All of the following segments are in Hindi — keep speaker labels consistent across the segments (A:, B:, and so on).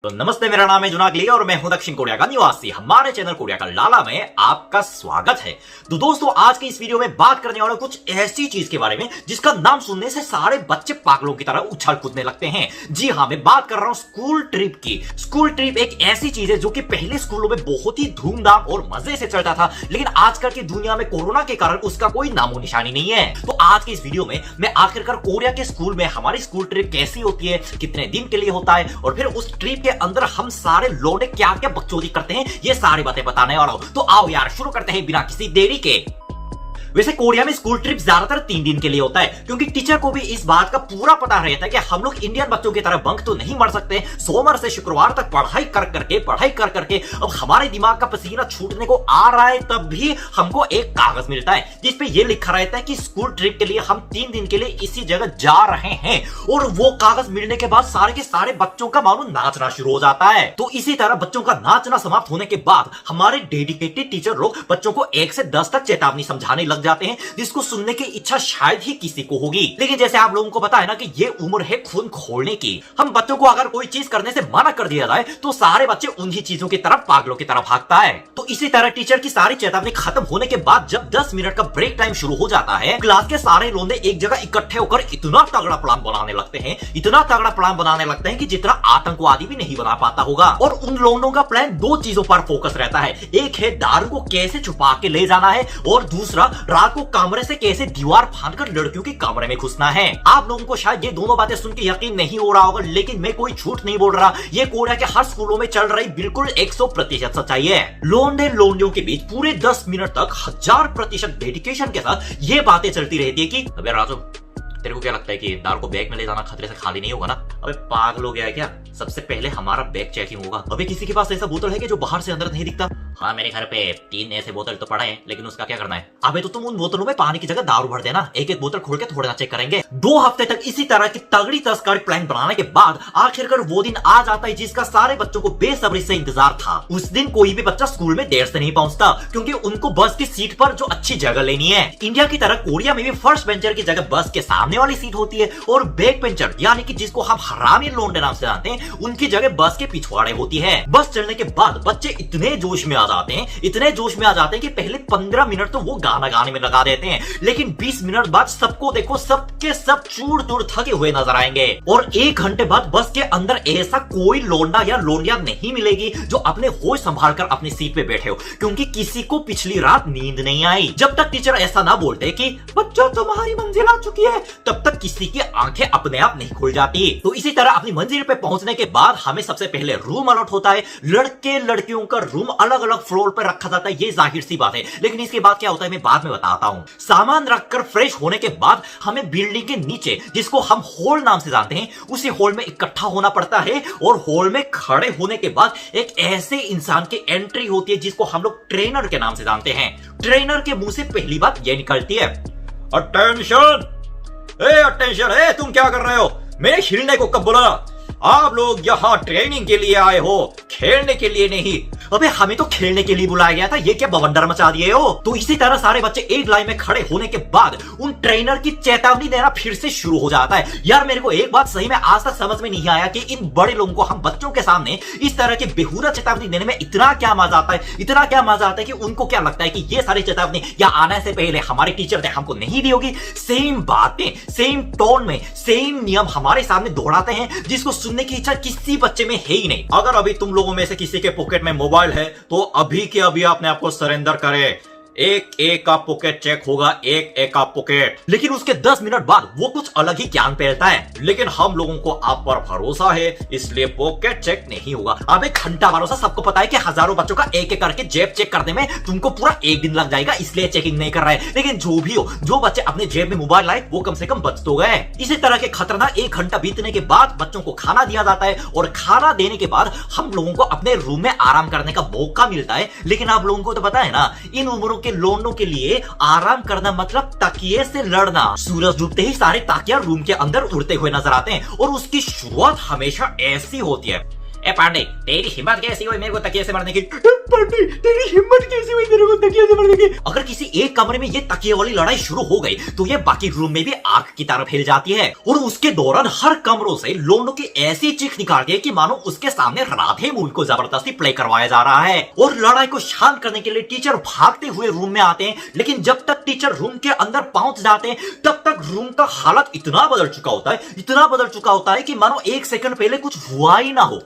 A: तो नमस्ते, मेरा नाम है जुनागली और मैं हूं दक्षिण कोरिया का निवासी। हमारे चैनल कोरिया का लाला में आपका स्वागत है। तो दोस्तों, आज की इस वीडियो में बात करने वाला कुछ ऐसी चीज के बारे में जिसका नाम सुनने से सारे बच्चे पागलों की तरह उछल कूदने लगते हैं। जी हां, मैं बात कर रहा हूं स्कूल ट्रिप की। स्कूल ट्रिप एक ऐसी चीज है जो कि पहले स्कूलों में बहुत ही धूमधाम और मजे से चलता था, लेकिन आजकल की दुनिया में कोरोना के कारण उसका कोई नामो निशानी नहीं है। तो आज की इस वीडियो में मैं आखिरकार कोरिया के स्कूल में हमारी स्कूल ट्रिप कैसी होती है, कितने दिन के लिए होता है और फिर उस ट्रिप के अंदर हम सारे लोग क्या क्या बकचोदी करते हैं, ये सारी बातें बताने वाला हूं। तो आओ यार, शुरू करते हैं बिना किसी देरी के। वैसे कोरिया में स्कूल ट्रिप ज्यादातर 3 दिन के लिए होता है, क्योंकि टीचर को भी इस बात का पूरा पता रहता है कि हम लोग इंडियन बच्चों की तरह बंक तो नहीं मार सकते। सोमवार से शुक्रवार तक पढ़ाई कर करके अब हमारे दिमाग का पसीना छूटने को आ रहा है, तब भी हमको एक कागज मिलता है जिसपे ये लिखा रहता है कि स्कूल ट्रिप के लिए हम 3 दिन के लिए इसी जगह जा रहे हैं। और वो कागज मिलने के बाद सारे के सारे बच्चों का मानो नाचना शुरू हो जाता है। तो इसी तरह बच्चों का नाचना समाप्त होने के बाद हमारे डेडिकेटेड टीचर लोग बच्चों को 1 से 10 तक चेतावनी समझाने लग जाते हैं, जिसको सुनने की इच्छा शायद ही किसी को होगी। लेकिन जैसे आप लोगों को पता है ना कि ये उम्र है खून खोलने की। हम बच्चों को अगर कोई चीज करने से मना कर दिया जाए तो सारे बच्चे उन्हीं चीजों की तरफ पागलों की तरफ भागता है। तो इसी तरह टीचर की सारी चेतावनी खत्म होने के बाद जब 10 मिनट का ब्रेक टाइम शुरू हो जाता है, क्लास के सारे लोग एक जगह इकट्ठे होकर इतना तगड़ा प्लान बनाने लगते हैं कि जितना आतंकवादी भी नहीं बना पाता होगा। और उन लोगों का प्लान 2 चीजों पर फोकस रहता है। एक है दारू को कैसे छुपा के ले जाना है, और दूसरा रात को कमरे से कैसे दीवार फांदकर लड़कियों के कमरे में घुसना है। आप लोगों को शायद ये दोनों बातें सुन के यकीन नहीं हो रहा होगा, लेकिन मैं कोई झूठ नहीं बोल रहा। ये कोरिया के हर स्कूलों में चल रही बिल्कुल 100% सच्चाई है। लोंडियों के बीच पूरे 10 मिनट तक 1000% डेडिकेशन के साथ ये बातें चलती रहती है कि अबे राजू, तेरे को क्या लगता है कि दारू को बैग में ले जाना खतरे से खाली नहीं होगा ना? अबे पागल हो गया है क्या? सबसे पहले हमारा बैग चेकिंग होगा। अबे किसी के पास ऐसा बोतल है कि जो बाहर से अंदर नहीं दिखता? हाँ, मेरे घर पे 3 ऐसे बोतल तो पड़ा है, लेकिन उसका क्या करना है? अबे तो तुम उन बोतलों में पानी की जगह दारू भर देना। एक एक बोतल खोल के थोड़ा चेक करेंगे। 2 हफ्ते तक इसी तरह की तगड़ी तस्करी प्लान बनाने के बाद आखिरकार वो दिन आ जाता है जिसका सारे बच्चों को बेसब्री से इंतजार था। उस दिन कोई भी बच्चा स्कूल में देर से नहीं पहुंचता, क्योंकि उनको बस की सीट पर जो अच्छी जगह लेनी है। इंडिया की तरह कोरिया में भी फर्स्ट बेंचर की जगह बस के सामने वाली सीट होती है, और बैक बेंचर यानी कि जिसको हम हरामी लोंडे नाम से जानते हैं, उनकी जगह बस के पिछवाड़े होती है। बस चलने के बाद बच्चे इतने जोश में आ जाते हैं कि पहले 15 मिनट तो वो गाना गाने में लगा देते हैं, लेकिन 20 मिनट बाद सबको देखो सबके सब चूर चूर थके हुए नजर आएंगे। और 1 घंटे बाद बस के अंदर ऐसा कोई लोंडा या लोंडिया नहीं मिलेगी जो अपने होश संभाल कर अपनी सीट पे बैठे हो, क्योंकि किसी को पिछली रात नींद नहीं आई। जब तक टीचर ऐसा ना बोलते कि बच्चों तुम्हारी मंजिल आ चुकी है, तब तक किसी की आंखें अपने आप नहीं खुल जाती। तो इसी तरह अपनी मंजिल पे पहुंचने के बाद हमें सबसे पहले रूम अलॉट होता है। लड़के लड़कियों का रूम अलग अलग फ्लोर पर रखा जाता है, ये जाहिर सी बात है। लेकिन इसके बाद क्या होता है मैं बाद में बताता हूं। सामान रखकर फ्रेश होने के बाद हमें बिल्डिंग के नीचे, जिसको हम हॉल नाम से जानते हैं, उसी हॉल में इकट्ठा होना पड़ता है। और हॉल में खड़े होने के बाद एक ऐसे इंसान की एंट्री होती है जिसको हम लोग ट्रेनर के नाम से जानते हैं। ट्रेनर के मुंह से पहली बात यह निकलती है, अटेंशन, अटेंशन, तुम क्या कर रहे हो? मैंने हिलने को कब बोला? आप लोग यहाँ ट्रेनिंग के लिए आए हो, खेलने के लिए नहीं। अबे हमें तो खेलने के लिए बुलाया गया था, ये क्या बवंडर मचा दिए हो? तो इसी तरह सारे बच्चे एक लाइन में खड़े होने के बाद उन ट्रेनर की चेतावनी देना फिर से शुरू हो जाता है। यार मेरे को एक बात सही में आज तक समझ में नहीं आया कि इन बड़े लोगों को हम बच्चों के सामने इस तरह की बेहुदा चेतावनी देने में इतना क्या मजा आता है कि उनको क्या लगता है कि ये सारी चेतावनी या आने से पहले हमारे टीचर ने हमको नहीं दी होगी। सेम बातें, सेम टोन में, सेम नियम हमारे सामने दोहराते हैं, जिसको सुनने की इच्छा किसी बच्चे में है ही नहीं। अगर अभी तुम लोगों में से किसी के पॉकेट में मोबाइल है तो अभी के अभी अपने आप को सरेंडर करे। एक का पॉकेट चेक होगा, एक का पॉकेट। लेकिन उसके 10 मिनट बाद वो कुछ अलग ही ज्ञान फैलता है। लेकिन हम लोगों को आप पर भरोसा है, इसलिए पॉकेट चेक नहीं होगा। अब एक घंटा भरोसा, सबको पता है कि हजारों बच्चों का एक एक करके जेब चेक करने में तुमको पूरा 1 दिन लग जाएगा, इसलिए चेकिंग नहीं कर रहे हैं। लेकिन जो भी हो, जो बच्चे अपने जेब में मोबाइल लाए वो कम से कम बच तो गए। इसी तरह के खतरनाक 1 घंटा बीतने के बाद बच्चों को खाना दिया जाता है, और खाना देने के बाद हम लोगों को अपने रूम में आराम करने का मौका मिलता है। लेकिन आप लोगों को तो पता है ना, इन उम्रों के लोंडों के लिए आराम करना मतलब तकिए से लड़ना। सूरज डूबते ही सारे ताकिया रूम के अंदर उड़ते हुए नजर आते हैं, और उसकी शुरुआत हमेशा ऐसी होती है, ए पांडे, तेरी हिम्मत कैसी हुई मेरे को तकिए से मारने की? पांडे, तेरी हिम्मत कैसी हुई मेरे को तकिए से मारने की? अगर किसी एक कमरे में ये तकिए वाली लड़ाई शुरू हो गई तो ये बाकी रूम में भी आग की तरह फैल जाती है और उसके दौरान हर कमरों से लोंडों की ऐसी चीख निकालती है कि मानो उसके सामने राधे मूल को जबरदस्ती प्ले करवाया जा रहा है। और लड़ाई को शांत करने के लिए टीचर भागते हुए रूम में आते हैं, लेकिन जब तक टीचर रूम के अंदर पहुंच जाते हैं तब तक रूम का हालत इतना बदल चुका होता है कि मानो एक सेकंड पहले कुछ हुआ ही ना हो।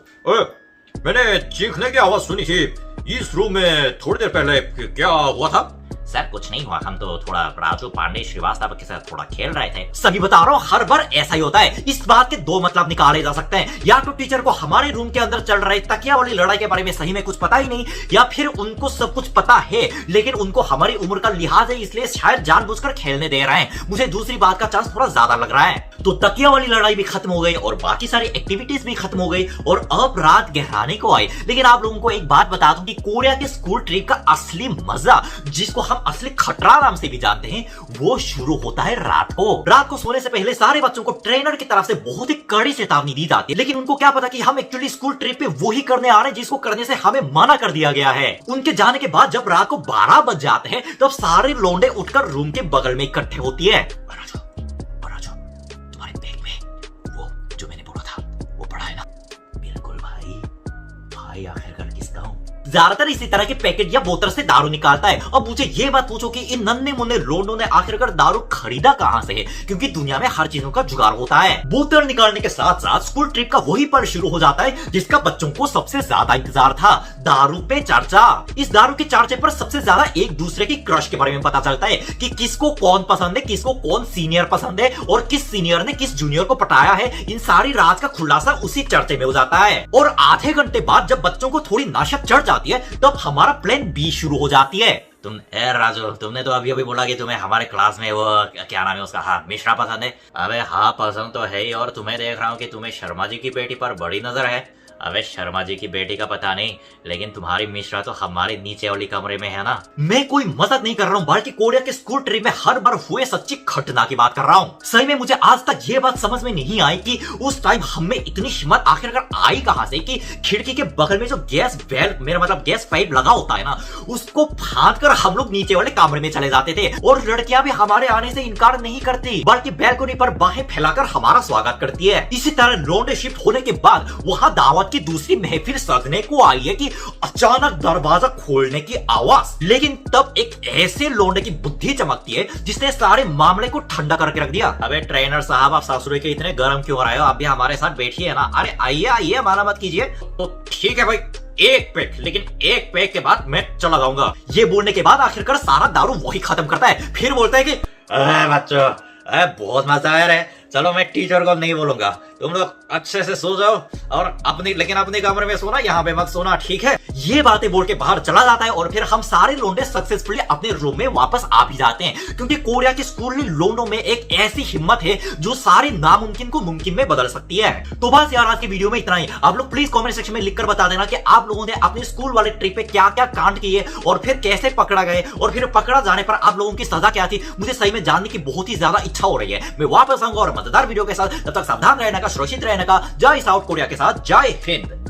B: मैंने चीखने की आवाज सुनी थी इस रूम में थोड़ी देर पहले, क्या हुआ था?
A: सर कुछ नहीं हुआ, हम तो थोड़ा राजू पांडे श्रीवास्तव के साथ थोड़ा खेल रहे थे। सभी बता रहा हूँ, हर बार ऐसा ही होता है। इस बात के दो मतलब निकाले जा सकते हैं, या तो टीचर को हमारे रूम के अंदर चल रहे तकिया वाली लड़ाई के बारे में सही में कुछ पता ही नहीं, या फिर उनको सब कुछ पता है लेकिन उनको हमारी उम्र का लिहाज है इसलिए शायद जानबूझकर खेलने दे रहे हैं। मुझे दूसरी बात का चांस थोड़ा ज्यादा लग रहा है। तो तकिया वाली लड़ाई भी खत्म हो गई और बाकी सारी एक्टिविटीज भी खत्म हो गई और अब रात गहराने को आई। लेकिन आप लोगों को एक बात बता दूं कि कोरिया के स्कूल ट्रिप का असली मजा, जिसको हम असली खतरा नाम से भी जानते हैं, वो शुरू होता है रात को सोने से पहले सारे बच्चों को ट्रेनर की तरफ से बहुत ही कड़ी चेतावनी दी जाती है। लेकिन उनको क्या पता कि हम एक्चुअली स्कूल ट्रिप पे वो ही करने आ रहे हैं जिसको करने से हमें मना कर दिया गया है। उनके जाने के बाद जब रात को 12 बज जाते हैं तब सारे लोंडे उठकर रूम के बगल में इकट्ठे होती है। तुम्हारे बैग में वो जो मैंने बोला था वो पड़ा है ना? बिल्कुल भाई आखिरकार किसका हूं? ज्यादातर इसी तरह के पैकेट या बोतल से दारू निकालता है। अब मुझे ये बात पूछो कि इन नन्हे मुन्ने लोंडों ने आखिरकार दारू खरीदा कहां से है, क्योंकि दुनिया में हर चीजों का जुगाड़ होता है। बोतल निकालने के साथ साथ स्कूल ट्रिप का वही पल शुरू हो जाता है जिसका बच्चों को सबसे ज्यादा इंतजार था, दारू पे चर्चा। इस दारू के चर्चे पर सबसे ज्यादा एक दूसरे की क्रश के बारे में पता चलता है कि किसको कौन पसंद है, किसको कौन सीनियर पसंद है और किस सीनियर ने किस जूनियर को पटाया है। इन सारी राज का खुलासा उसी चर्चे में हो जाता है। और आधे घंटे बाद जब बच्चों को थोड़ी नशा चढ़ जाती है तब हमारा प्लान बी शुरू हो जाती है। राजू, तुमने तो अभी बोला कि तुम्हें हमारे क्लास में वो क्या नाम है उसका, हाँ, मिश्रा पसंद है। अबे हाँ, पसंद तो है ही, और तुम्हें देख रहा हूँ कि तुम्हें शर्मा जी की बेटी पर बड़ी नजर है। अबे शर्मा जी की बेटी का पता नहीं, लेकिन तुम्हारी मिश्रा तो हमारे नीचे वाली कमरे में है ना। मैं कोई मजाक नहीं कर रहा हूँ, बल्कि कोरिया के स्कूल ट्रिप में हर बार हुए सच्ची घटना की बात कर रहा हूँ। सही में मुझे आज तक ये बात समझ में नहीं आई कि उस टाइम हमें इतनी हिम्मत आखिरकार आई कहां से कि खिड़की के बगल में जो गैस वेल, मेरा मतलब गैस पाइप लगा होता है ना, उसको फांद कर हम लोग नीचे वाले कमरे में चले जाते थे। और लड़कियां भी हमारे आने से इनकार नहीं करती, बल्कि बैल्कनी पर बाहें फैलाकर हमारा स्वागत करती है। इसी तरह लौंडे शिफ्ट होने के बाद वहां दावत की दूसरी महफिल सजने को आई है कि अचानक दरवाजा खोलने की आवाज। लेकिन तब एक ऐसे लौंडे की बुद्धि चमकती है जिसने सारे मामले को ठंडा करके रख दिया। अबे ट्रेनर साहब, आप ससुरे के इतने गर्म क्यों हो रहे हो? आप भी हमारे साथ बैठिए ना। अरे आइए, माना मत कीजिए। तो ठीक है भाई, एक पैक, लेकिन एक पैक के बाद मैं चला जाऊंगा। ये बोलने के बाद आखिरकार सारा दारू वही खत्म करता है। फिर बोलता है कि बच्चों, बहुत मजा आया रे, चलो मैं टीचर को नहीं बोलूंगा, तुम लोग अच्छे से सो जाओ और अपने कमरे में सोना, यहाँ पे मत सोना, ठीक है? ये बातें बोल के बाहर चला जाता है और फिर हम सारे लोंडे सक्सेसफुली अपने रूम में वापस आ भी जाते हैं, क्योंकि कोरिया के स्कूली लोंडों में एक ऐसी हिम्मत है जो सारे नामुमकिन को मुमकिन में बदल सकती है। तो बस यार, आज की वीडियो में इतना ही। आप लोग प्लीज कमेंट सेक्शन में लिखकर बता देना कि आप लोगों ने अपने स्कूल वाले ट्रिप पे क्या क्या कांड किए और फिर कैसे पकड़ा गए, और फिर पकड़ा जाने पर आप लोगों की सजा क्या थी। मुझे सही में जानने की बहुत ही ज्यादा इच्छा हो रही है। मैं वापस आऊंगा और मजेदार वीडियो के साथ। तब तक सावधान रहने का, सुरक्षित रहने का। जय साउथ कोरिया के साथ, जय हिंद।